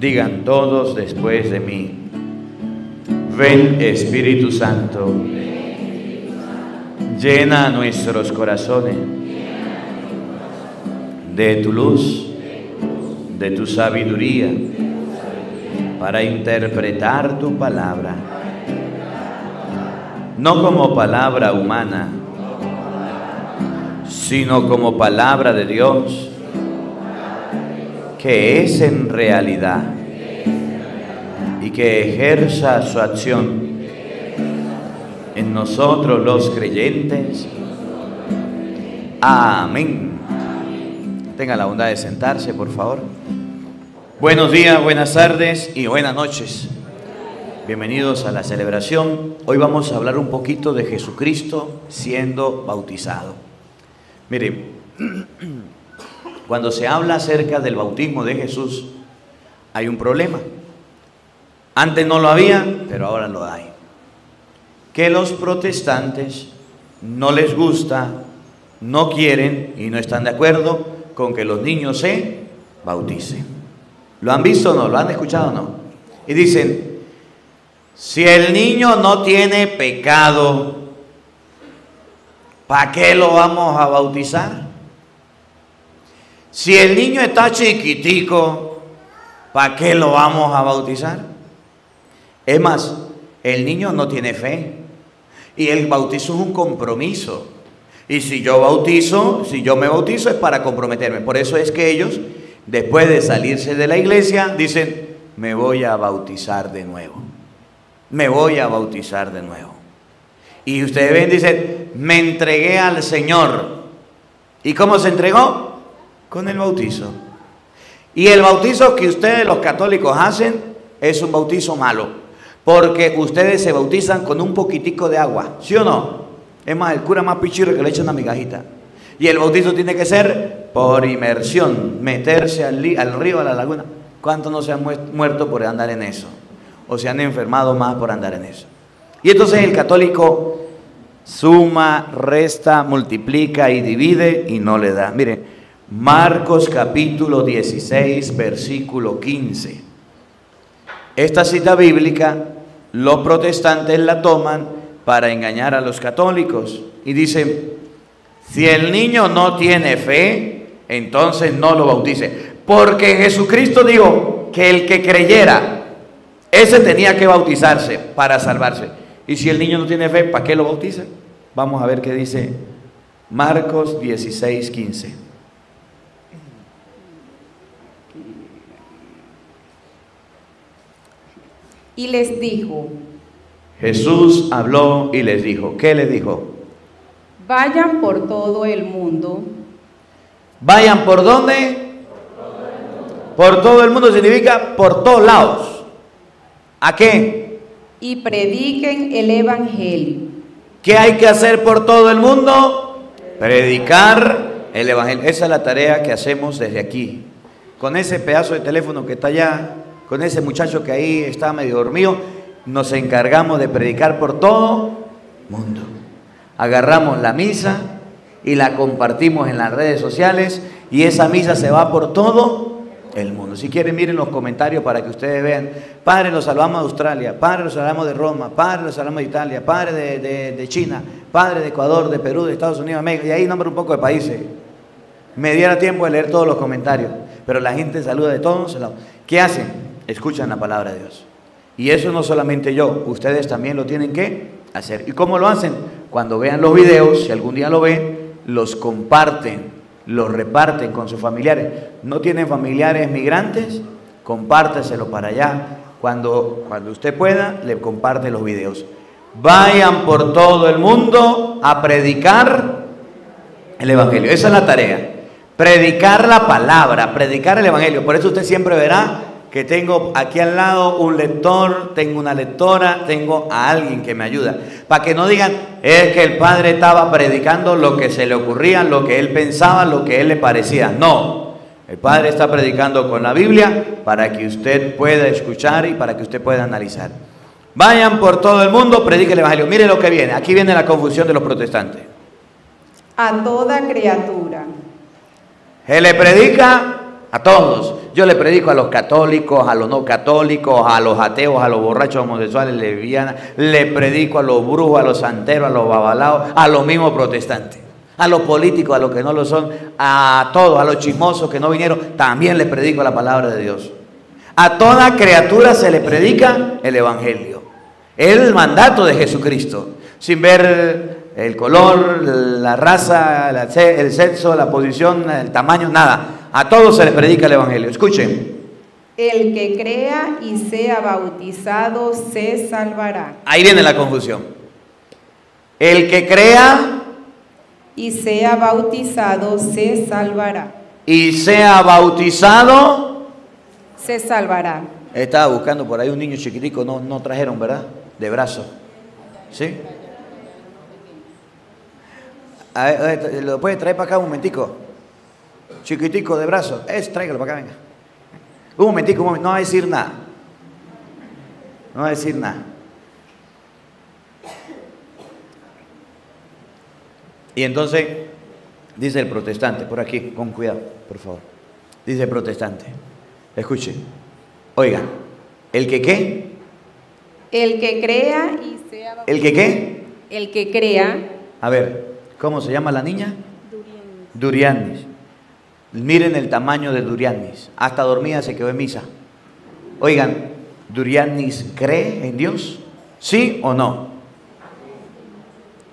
Digan todos después de mí: ven Espíritu Santo, llena nuestros corazones de tu luz, de tu sabiduría, para interpretar tu palabra, no como palabra humana, sino como palabra de Dios, que es en realidad, y que ejerza su acción en nosotros los creyentes. Amén. Tenga la bondad de sentarse, por favor. Buenos días, buenas tardes y buenas noches. Bienvenidos a la celebración. Hoy vamos a hablar un poquito de Jesucristo siendo bautizado. Mire, cuando se habla acerca del bautismo de Jesús, hay un problema. Antes no lo había, pero ahora lo hay. Que los protestantes no les gusta, no quieren y no están de acuerdo con que los niños se bauticen. ¿Lo han visto o no? ¿Lo han escuchado o no? Y dicen, si el niño no tiene pecado, ¿para qué lo vamos a bautizar? Si el niño está chiquitico, ¿para qué lo vamos a bautizar? Es más, el niño no tiene fe y el bautizo es un compromiso. Y si yo me bautizo es para comprometerme. Por eso es que ellos, después de salirse de la iglesia, dicen, me voy a bautizar de nuevo. Me voy a bautizar de nuevo. Y ustedes ven, dicen, me entregué al Señor. ¿Y cómo se entregó? Con el bautizo. Y el bautizo que ustedes los católicos hacen es un bautizo malo, porque ustedes se bautizan con un poquitico de agua, ¿sí o no? Es más, el cura más pichirro que le echa una migajita. Y el bautizo tiene que ser por inmersión, meterse al río, a la laguna. ¿Cuántos no se han muerto por andar en eso? O se han enfermado más por andar en eso. Y entonces el católico suma, resta, multiplica y divide y no le da. Mire, Marcos capítulo 16, versículo 15. Esta cita bíblica, los protestantes la toman para engañar a los católicos. Y dicen, si el niño no tiene fe, entonces no lo bautice. Porque Jesucristo dijo que el que creyera, ese tenía que bautizarse para salvarse. Y si el niño no tiene fe, ¿para qué lo bautiza? Vamos a ver qué dice Marcos 16, 15. Y les dijo. Jesús habló y les dijo. ¿Qué les dijo? Vayan por todo el mundo. ¿Vayan por dónde? Por todo el mundo significa por todos lados. ¿A qué? Y prediquen el evangelio. ¿Qué hay que hacer por todo el mundo? Predicar el evangelio. Esa es la tarea que hacemos desde aquí. Con ese pedazo de teléfono que está allá, con ese muchacho que ahí está medio dormido, nos encargamos de predicar por todo el mundo. Agarramos la misa y la compartimos en las redes sociales y esa misa se va por todo el mundo. Si quieren, miren los comentarios para que ustedes vean. Padre, los salvamos de Australia, Padre, los salvamos de Roma, Padre, los salvamos de Italia, Padre de China, Padre de Ecuador, de Perú, de Estados Unidos, de México, y ahí nombro un poco de países. Me diera tiempo de leer todos los comentarios, pero la gente saluda de todos lados. ¿Qué hacen? Escuchan la palabra de Dios. Y eso no solamente yo, ustedes también lo tienen que hacer. ¿Y cómo lo hacen? Cuando vean los videos, si algún día lo ven, los comparten, los reparten con sus familiares. ¿No tienen familiares migrantes? Compárteselo para allá. Cuando usted pueda, le comparte los videos. Vayan por todo el mundo a predicar el evangelio. Esa es la tarea. Predicar la palabra, predicar el evangelio. Por eso usted siempre verá que tengo aquí al lado un lector, tengo una lectora, tengo a alguien que me ayuda. Para que no digan, es que el padre estaba predicando lo que se le ocurría, lo que él pensaba, lo que a él le parecía. No, el padre está predicando con la Biblia para que usted pueda escuchar y para que usted pueda analizar. Vayan por todo el mundo, prediquen el evangelio. Mire lo que viene, aquí viene la confusión de los protestantes. A toda criatura. Se le predica A todos. Yo le predico a los católicos, a los no católicos, a los ateos, a los borrachos, homosexuales, lesbianas. Le predico a los brujos, a los santeros, a los babalaos, a los mismos protestantes. A los políticos, a los que no lo son, a todos, a los chismosos que no vinieron, también le predico la palabra de Dios. A toda criatura se le predica el evangelio. El mandato de Jesucristo. Sin ver el color, la raza, el sexo, la posición, el tamaño, nada. A todos se les predica el evangelio. Escuchen. El que crea y sea bautizado se salvará. Ahí viene la confusión. El que crea Y sea bautizado se salvará. y sea bautizado. Se salvará. Estaba buscando por ahí un niño chiquitico, no trajeron, ¿verdad? De brazo. ¿Sí? A ver, ¿lo puede traer para acá un momentico? Chiquitico de brazo. Tráigalo para acá, venga. Un momentico, no va a decir nada. No va a decir nada. Y entonces, dice el protestante, por aquí, con cuidado, por favor. Dice el protestante, escuche, oigan, ¿el que qué? El que crea y sea bautizado. ¿El que qué? El que crea. A ver, ¿cómo se llama la niña? Durianis. Miren el tamaño de Durianis. Hasta dormida se quedó en misa. Oigan, ¿Durianis cree en Dios? ¿Sí o no?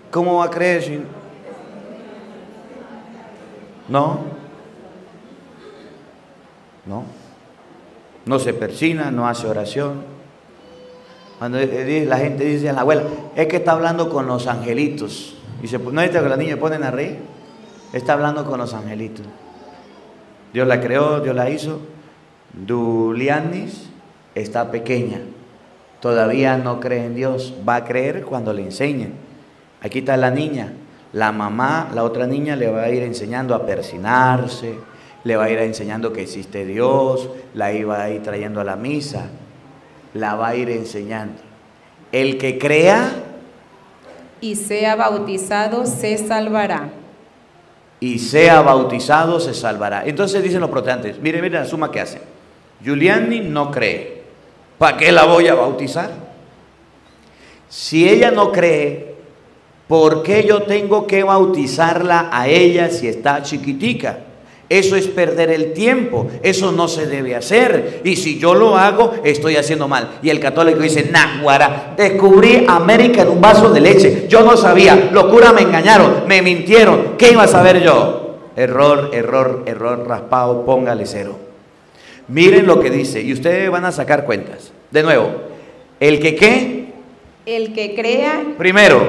¿Cómo va a creer si no? No se persina, no hace oración. Cuando la gente dice a la abuela, es que está hablando con los angelitos. Y ¿no es que la niña ponen a reír? Está hablando con los angelitos. Dios la creó, Dios la hizo. Durianis está pequeña. Todavía no cree en Dios. Va a creer cuando le enseñen. Aquí está la niña. La mamá, la otra niña, le va a ir enseñando a persinarse, le va a ir enseñando que existe Dios, la iba a ir trayendo a la misa, la va a ir enseñando. El que crea y sea bautizado se salvará. Y sea bautizado se salvará. Entonces dicen los protestantes, miren la suma que hacen. Giuliani no cree. ¿Para qué la voy a bautizar? Si ella no cree, ¿por qué yo tengo que bautizarla a ella si está chiquitica? Eso es perder el tiempo, eso no se debe hacer. Y si yo lo hago, estoy haciendo mal. Y el católico dice, náguara, descubrí América en un vaso de leche. Yo no sabía, los curas me engañaron, me mintieron. ¿Qué iba a saber yo? Error, error, error, raspado, póngale 0. Miren lo que dice, y ustedes van a sacar cuentas. De nuevo, ¿el que qué? El que crea. Primero,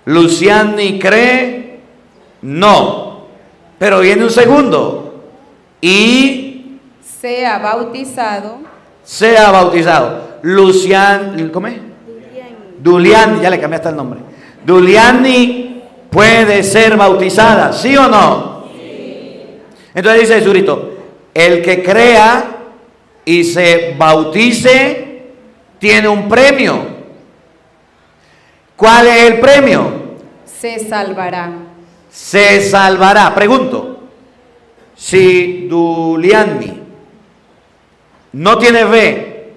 Luciani cree, no. Pero viene un segundo. Y sea bautizado. Sea bautizado. Luciani, ¿cómo es? Duliani, ya le cambiaste el nombre. Duliani puede ser bautizada, ¿sí o no? Sí. Entonces dice Jesucristo, el que crea y se bautice tiene un premio. ¿Cuál es el premio? Se salvará. Se salvará. Pregunto, si Duliani no tiene fe,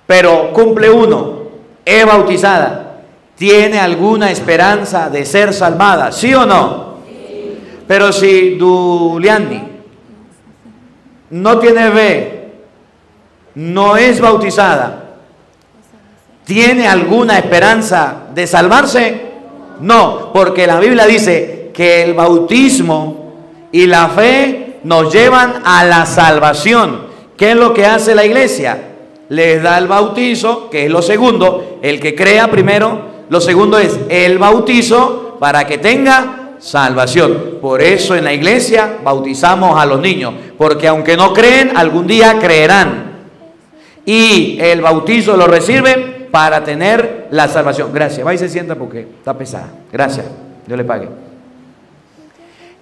pero cumple 1, es bautizada, ¿tiene alguna esperanza de ser salvada? ¿Sí o no? Sí. Pero si Duliani no tiene fe, no es bautizada, ¿tiene alguna esperanza de salvarse? No, porque la Biblia dice que el bautismo y la fe nos llevan a la salvación. ¿Qué es lo que hace la iglesia? Les da el bautizo, que es lo segundo. El que crea primero, lo segundo es el bautizo para que tenga salvación. Por eso en la iglesia bautizamos a los niños, porque aunque no creen, algún día creerán. Y el bautizo lo reciben para tener la salvación. Gracias. Va y se sienta porque está pesada. Gracias. Dios le pague.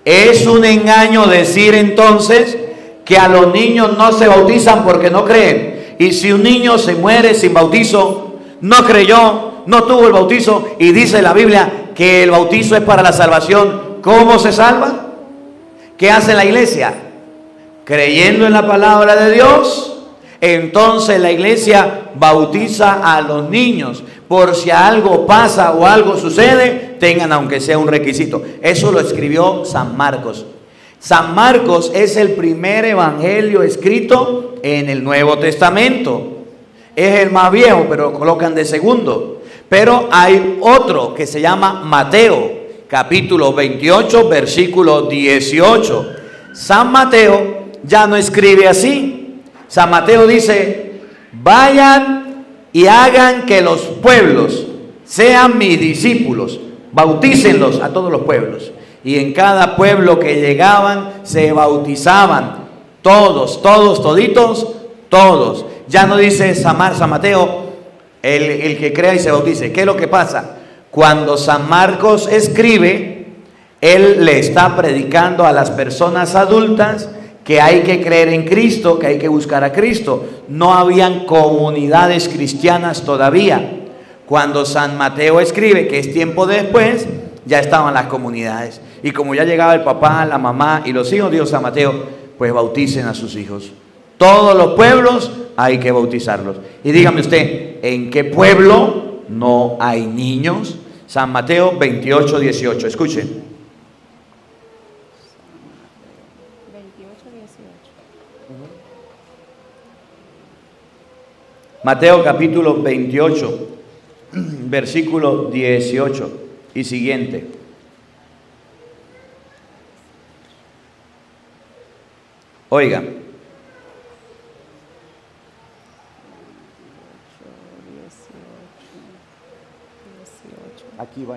Es un engaño decir entonces que a los niños no se bautizan porque no creen. Y si un niño se muere sin bautizo, no creyó, no tuvo el bautizo, y dice la Biblia que el bautizo es para la salvación, ¿cómo se salva? ¿Qué hace la iglesia? creyendo en la palabra de Dios, entonces la iglesia bautiza a los niños. Por si algo pasa o algo sucede, tengan aunque sea un requisito. Eso lo escribió San Marcos. San Marcos es el primer evangelio escrito en el Nuevo Testamento. Es el más viejo, pero lo colocan de segundo. Pero hay otro que se llama Mateo, capítulo 28, versículo 18. San Mateo ya no escribe así. San Mateo dice: vayan y hagan que los pueblos sean mis discípulos, bautícenlos a todos los pueblos. Y en cada pueblo que llegaban se bautizaban todos, toditos, todos. Ya no dice San Mateo el que crea y se bautice. ¿Qué es lo que pasa? Cuando San Marcos escribe, él le está predicando a las personas adultas que hay que creer en Cristo, que hay que buscar a Cristo. No habían comunidades cristianas todavía. Cuando San Mateo escribe, que es tiempo después, ya estaban las comunidades. Y como ya llegaba el papá, la mamá y los hijos, dijo San Mateo, pues bauticen a sus hijos. Todos los pueblos hay que bautizarlos. Y dígame usted, ¿en qué pueblo no hay niños? San Mateo 28, 18. Escuchen. 28, 18. Mateo capítulo 28, versículo 18 y siguiente. Oigan. Aquí va.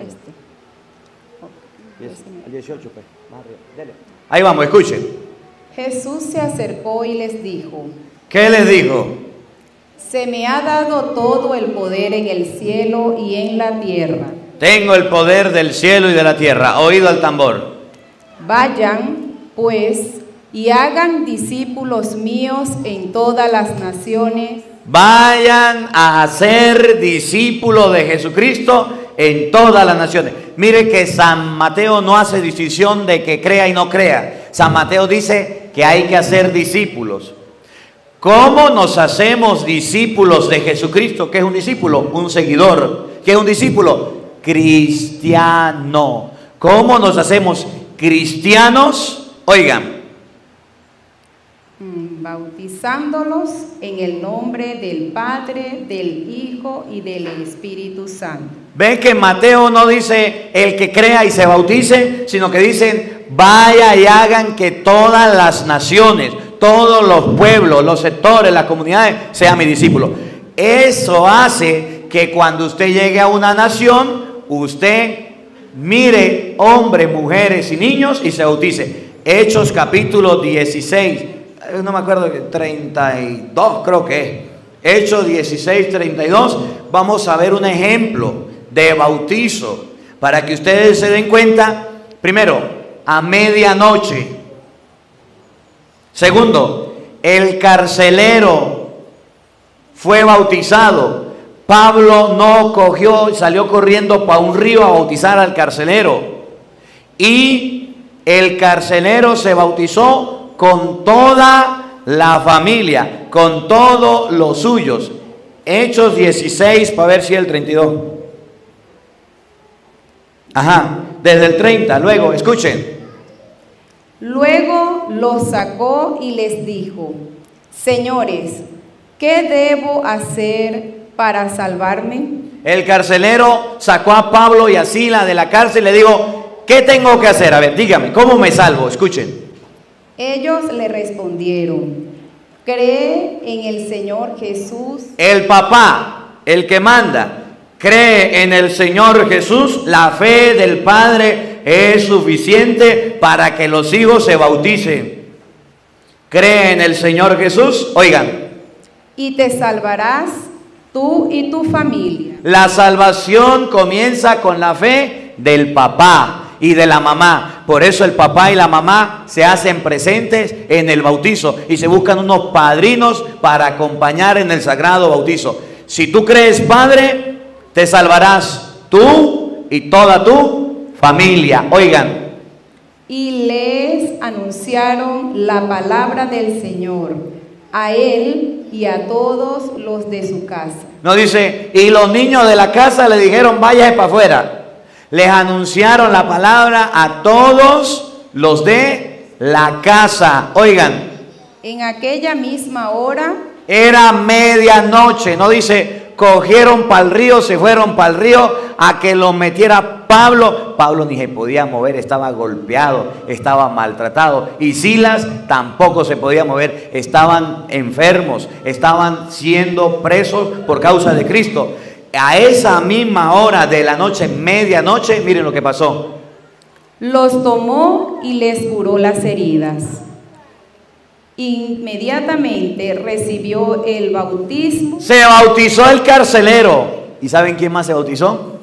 18, pues. Ahí vamos, escuchen. Jesús se acercó y les dijo: ¿Qué les dijo? se me ha dado todo el poder en el cielo y en la tierra. Tengo el poder del cielo y de la tierra. Oído al tambor. Vayan, pues, y hagan discípulos míos en todas las naciones. Vayan a ser discípulos de Jesucristo en todas las naciones. Mire que San Mateo no hace distinción de que crea y no crea. San Mateo dice que hay que hacer discípulos. ¿Cómo nos hacemos discípulos de Jesucristo? ¿Qué es un discípulo? Un seguidor. ¿Qué es un discípulo? Cristiano. ¿Cómo nos hacemos cristianos? Oigan. Bautizándolos en el nombre del Padre, del Hijo y del Espíritu Santo. ¿Ven que Mateo no dice el que crea y se bautice, sino que dicen vaya y hagan que todas las naciones, todos los pueblos, los sectores, las comunidades sean mis discípulos? Eso hace que cuando usted llegue a una nación, usted mire hombres, mujeres y niños y se bautice. Hechos capítulo 16. No me acuerdo, 32 creo que es. Hechos 16, 32. Vamos a ver un ejemplo de bautizo para que ustedes se den cuenta. Primero, a medianoche. Segundo, el carcelero fue bautizado. Pablo no cogió, salió corriendo para un río a bautizar al carcelero. Y el carcelero se bautizó con toda la familia, con todos los suyos. Hechos 16, para ver si el 32. Ajá, desde el 30, luego, escuchen. Luego los sacó y les dijo: señores, ¿qué debo hacer para salvarme? El carcelero sacó a Pablo y a Silas de la cárcel y le dijo: ¿qué tengo que hacer? A ver, dígame, ¿cómo me salvo? Escuchen. Ellos le respondieron: cree en el Señor Jesús. El papá, el que manda, cree en el Señor Jesús. La fe del Padre es suficiente para que los hijos se bauticen. Cree en el Señor Jesús. Oigan. Y te salvarás tú y tu familia. La salvación comienza con la fe del papá y de la mamá. Por eso el papá y la mamá se hacen presentes en el bautizo y se buscan unos padrinos para acompañar en el sagrado bautizo. Si tú crees, padre, te salvarás tú y toda tu familia. Oigan, y les anunciaron la palabra del Señor, a él y a todos los de su casa. No dice, y los niños de la casa le dijeron, váyase para afuera. Les anunciaron la palabra a todos los de la casa. Oigan. En aquella misma hora. Era medianoche, no dice, cogieron para el río, se fueron para el río a que los metiera Pablo. Pablo ni se podía mover, estaba golpeado, estaba maltratado. Y Silas tampoco se podía mover, estaban enfermos, estaban siendo presos por causa de Cristo. A esa misma hora de la noche, medianoche, miren lo que pasó. Los tomó y les curó las heridas. Inmediatamente recibió el bautismo. Se bautizó el carcelero. ¿Y saben quién más se bautizó?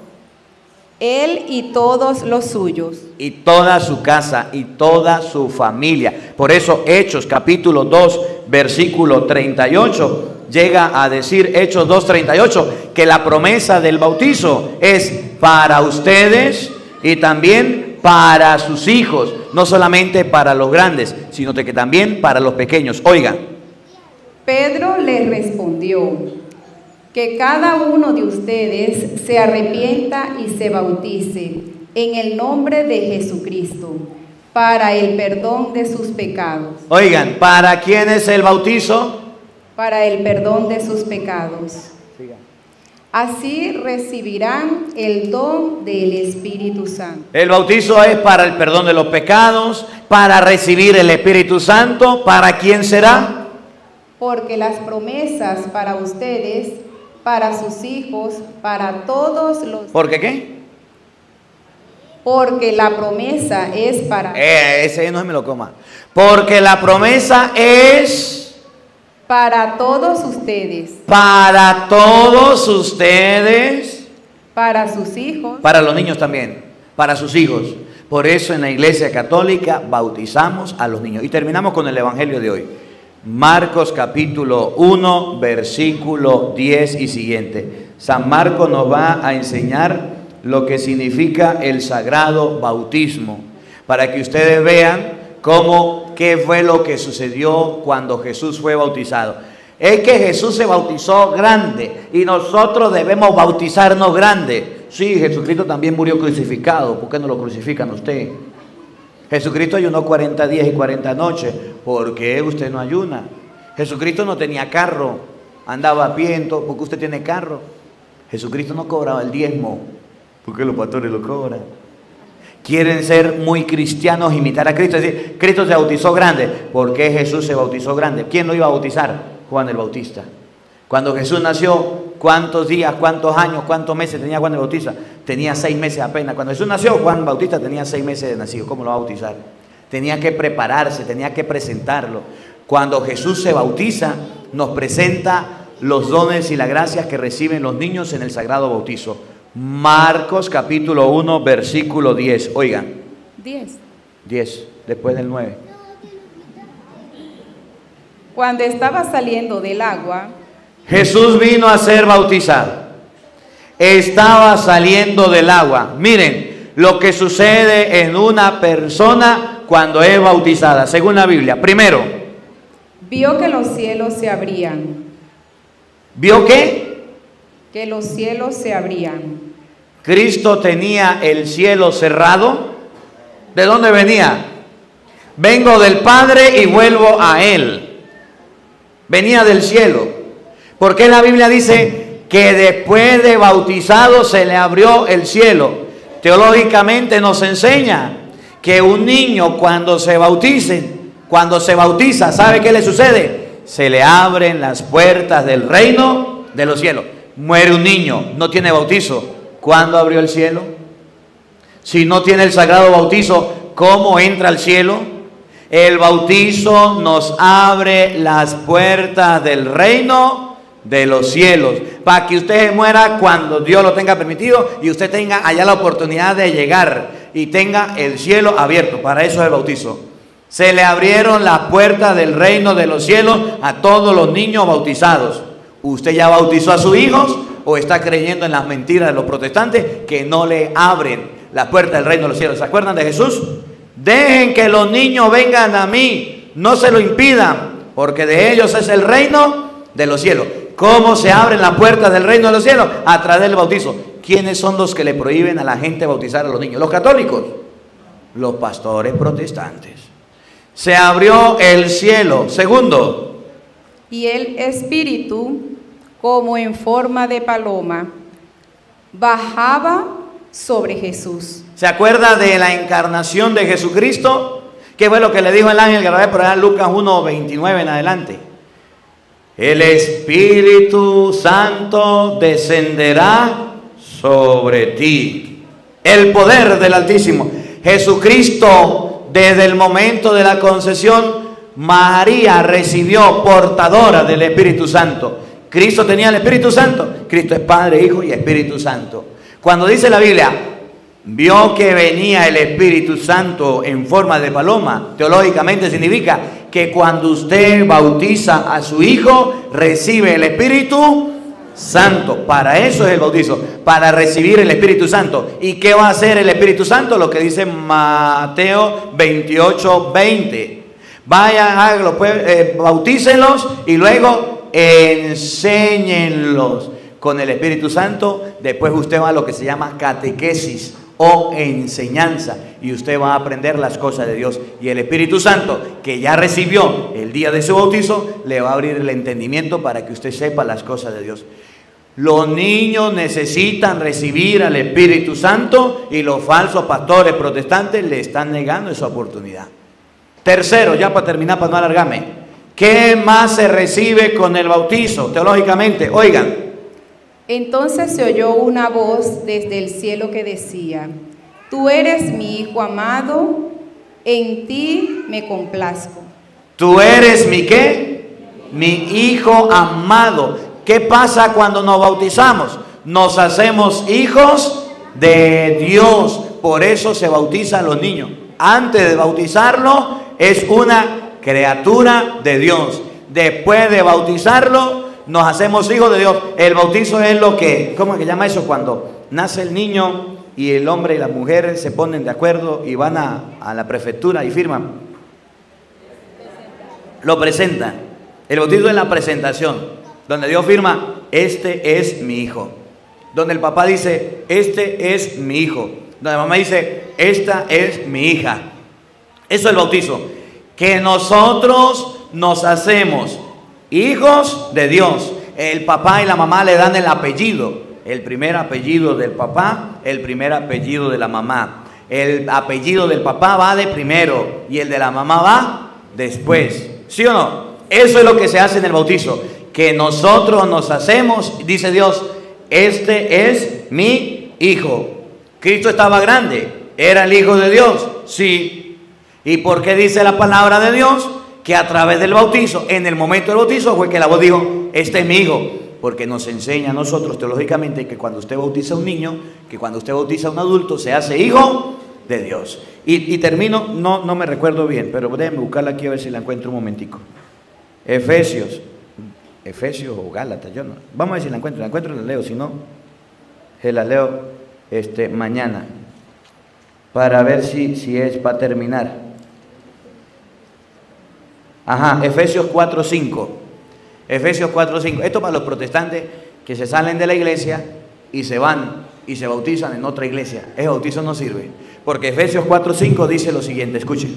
Él y todos los suyos. Y toda su casa y toda su familia. Por eso Hechos capítulo 2 versículo 38 llega a decir, Hechos 2:38, que la promesa del bautizo es para ustedes y también para sus hijos, no solamente para los grandes, sino que también para los pequeños. Oigan. Pedro les respondió, que cada uno de ustedes se arrepienta y se bautice en el nombre de Jesucristo para el perdón de sus pecados. Oigan, ¿para quién es el bautizo? Para el perdón de sus pecados. Así recibirán el don del Espíritu Santo. El bautizo es para el perdón de los pecados, para recibir el Espíritu Santo. ¿Para quién será? Porque las promesas para ustedes, para sus hijos, para todos los... ¿Por qué qué? Porque la promesa es para... Ese no se me lo coma. Porque la promesa es... para todos ustedes. Para todos ustedes. Para sus hijos. Para los niños también. Para sus hijos. Por eso en la Iglesia Católica bautizamos a los niños. Y terminamos con el Evangelio de hoy. Marcos capítulo 1, versículo 10 y siguiente. San Marcos nos va a enseñar lo que significa el sagrado bautismo. Para que ustedes vean qué fue lo que sucedió cuando Jesús fue bautizado. Es que Jesús se bautizó grande y nosotros debemos bautizarnos grande. Sí, Jesucristo también murió crucificado. ¿Por qué no lo crucifican usted? Jesucristo ayunó 40 días y 40 noches. ¿Por qué usted no ayuna? Jesucristo no tenía carro, andaba a pie. ¿Por qué usted tiene carro? Jesucristo no cobraba el diezmo. ¿Por qué los pastores lo cobran? Quieren ser muy cristianos, imitar a Cristo. Es decir, Cristo se bautizó grande. ¿Por qué Jesús se bautizó grande? ¿Quién lo iba a bautizar? Juan el Bautista. Cuando Jesús nació, ¿cuántos días, cuántos años, cuántos meses tenía Juan el Bautista? Tenía 6 meses apenas. Cuando Jesús nació, Juan Bautista tenía 6 meses de nacido. ¿Cómo lo va a bautizar? Tenía que prepararse, tenía que presentarlo. Cuando Jesús se bautiza, nos presenta los dones y las gracias que reciben los niños en el sagrado bautizo. Marcos capítulo 1 versículo 10. Oigan. 10, después del 9. Cuando estaba saliendo del agua, Jesús vino a ser bautizado. Estaba saliendo del agua. Miren lo que sucede en una persona cuando es bautizada, según la Biblia. Primero, vio que los cielos se abrían. ¿Vio qué? Que los cielos se abrían. Cristo tenía el cielo cerrado. ¿De dónde venía? Vengo del Padre y vuelvo a Él. Venía del cielo. Porque la Biblia dice que después de bautizado se le abrió el cielo. Teológicamente nos enseña que un niño cuando se bautiza, ¿sabe qué le sucede? Se le abren las puertas del reino de los cielos. Muere un niño, no tiene bautizo. ¿Cuándo abrió el cielo? Si no tiene el sagrado bautizo, ¿cómo entra al cielo? El bautizo nos abre las puertas del reino de los cielos, para que usted muera cuando Dios lo tenga permitido y usted tenga allá la oportunidad de llegar y tenga el cielo abierto. Para eso es el bautizo. Se le abrieron las puertas del reino de los cielos a todos los niños bautizados. ¿Usted ya bautizó a sus hijos o está creyendo en las mentiras de los protestantes que no le abren las puertas del reino de los cielos? ¿Se acuerdan de Jesús? Dejen que los niños vengan a mí, no se lo impidan, porque de ellos es el reino de los cielos. ¿Cómo se abren las puertas del reino de los cielos? A través del bautizo. ¿Quiénes son los que le prohíben a la gente bautizar a los niños? ¿Los católicos? Los pastores protestantes. Se abrió el cielo. Segundo. Y el Espíritu, como en forma de paloma, bajaba sobre Jesús. ¿Se acuerda de la encarnación de Jesucristo? ¿Qué fue lo que le dijo el ángel Gabriel por allá en Lucas 1:29 en adelante? El Espíritu Santo descenderá sobre ti. El poder del Altísimo. Jesucristo, desde el momento de la concepción, María recibió portadora del Espíritu Santo. Cristo tenía el Espíritu Santo. Cristo es Padre, Hijo y Espíritu Santo. Cuando dice la Biblia, vio que venía el Espíritu Santo en forma de paloma, teológicamente significa que cuando usted bautiza a su hijo, recibe el Espíritu Santo. Para eso es el bautizo, para recibir el Espíritu Santo. ¿Y qué va a hacer el Espíritu Santo? Lo que dice Mateo 28:20. Vayan, háganlo, bautícenlos y luego enséñenlos con el Espíritu Santo. Después usted va a lo que se llama catequesis o enseñanza, y usted va a aprender las cosas de Dios, y el Espíritu Santo que ya recibió el día de su bautizo le va a abrir el entendimiento para que usted sepa las cosas de Dios. Los niños necesitan recibir al Espíritu Santo y los falsos pastores protestantes le están negando esa oportunidad. Tercero, ya para terminar, para no alargarme, ¿qué más se recibe con el bautizo teológicamente? Oigan. Entonces se oyó una voz desde el cielo que decía: tú eres mi Hijo amado, en ti me complazco. ¿Tú eres mi qué? Mi Hijo amado. ¿Qué pasa cuando nos bautizamos? Nos hacemos hijos de Dios. Por eso se bautizan los niños. Antes de bautizarlo es una criatura de Dios. Después de bautizarlo nos hacemos hijos de Dios. El bautizo es lo que, ¿cómo se llama eso? Cuando nace el niño y el hombre y la mujer se ponen de acuerdo y van a la prefectura y firman. Lo presentan. El bautizo es la presentación, donde Dios firma: este es mi hijo. Donde el papá dice: este es mi hijo. Donde la mamá dice: esta es mi hija. Eso es el bautizo. Que nosotros nos hacemos hijos de Dios. El papá y la mamá le dan el apellido. El primer apellido del papá, el primer apellido de la mamá. El apellido del papá va de primero y el de la mamá va después. ¿Sí o no? Eso es lo que se hace en el bautizo. Que nosotros nos hacemos, dice Dios: este es mi hijo. Cristo estaba grande, era el Hijo de Dios, sí. ¿Y por qué dice la palabra de Dios? Que a través del bautizo, en el momento del bautizo, fue que la voz dijo: este es mi hijo. Porque nos enseña a nosotros teológicamente que cuando usted bautiza a un niño, que cuando usted bautiza a un adulto, se hace hijo de Dios. Y termino, no me recuerdo bien, pero déjenme buscarla aquí a ver si la encuentro un momentico. Efesios o Gálatas, yo no. Vamos a ver si la encuentro y la leo, si no, se la leo mañana, para ver si es para terminar. Ajá, Efesios 4:5. Efesios 4:5. Esto para los protestantes que se salen de la iglesia y se van y se bautizan en otra iglesia. Ese bautizo no sirve, porque Efesios 4:5 dice lo siguiente, escuchen: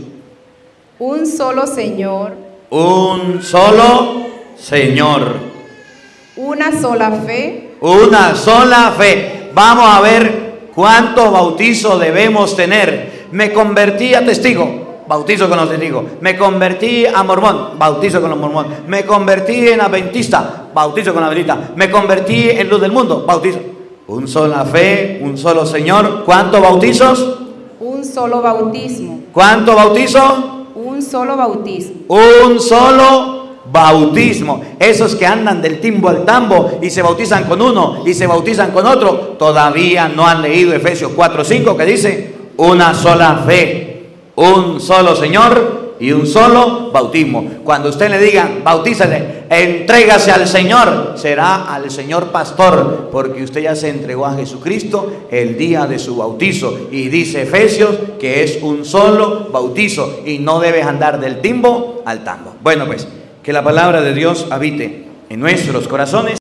un solo Señor, un solo Señor, una sola fe, una sola fe. Vamos a ver cuántos bautizos debemos tener. Me convertí a testigo, bautizo con los testigos. Me convertí a mormón, bautizo con los mormones. Me convertí en adventista, bautizo con adventista. Me convertí en luz del mundo, bautizo. Un sola fe, un solo Señor. ¿Cuántos bautizos? Un solo bautismo. ¿Cuánto bautizo? Un solo bautismo. Un solo bautismo. Esos que andan del timbo al tambo y se bautizan con uno y se bautizan con otro, todavía no han leído Efesios 4:5, que dice: una sola fe, un solo Señor y un solo bautismo. Cuando usted le diga bautízale, Entrégase al Señor, será al Señor pastor, porque usted ya se entregó a Jesucristo el día de su bautizo. Y dice Efesios que es un solo bautizo y no debes andar del timbo al tambo. Bueno, pues, que la palabra de Dios habite en nuestros corazones.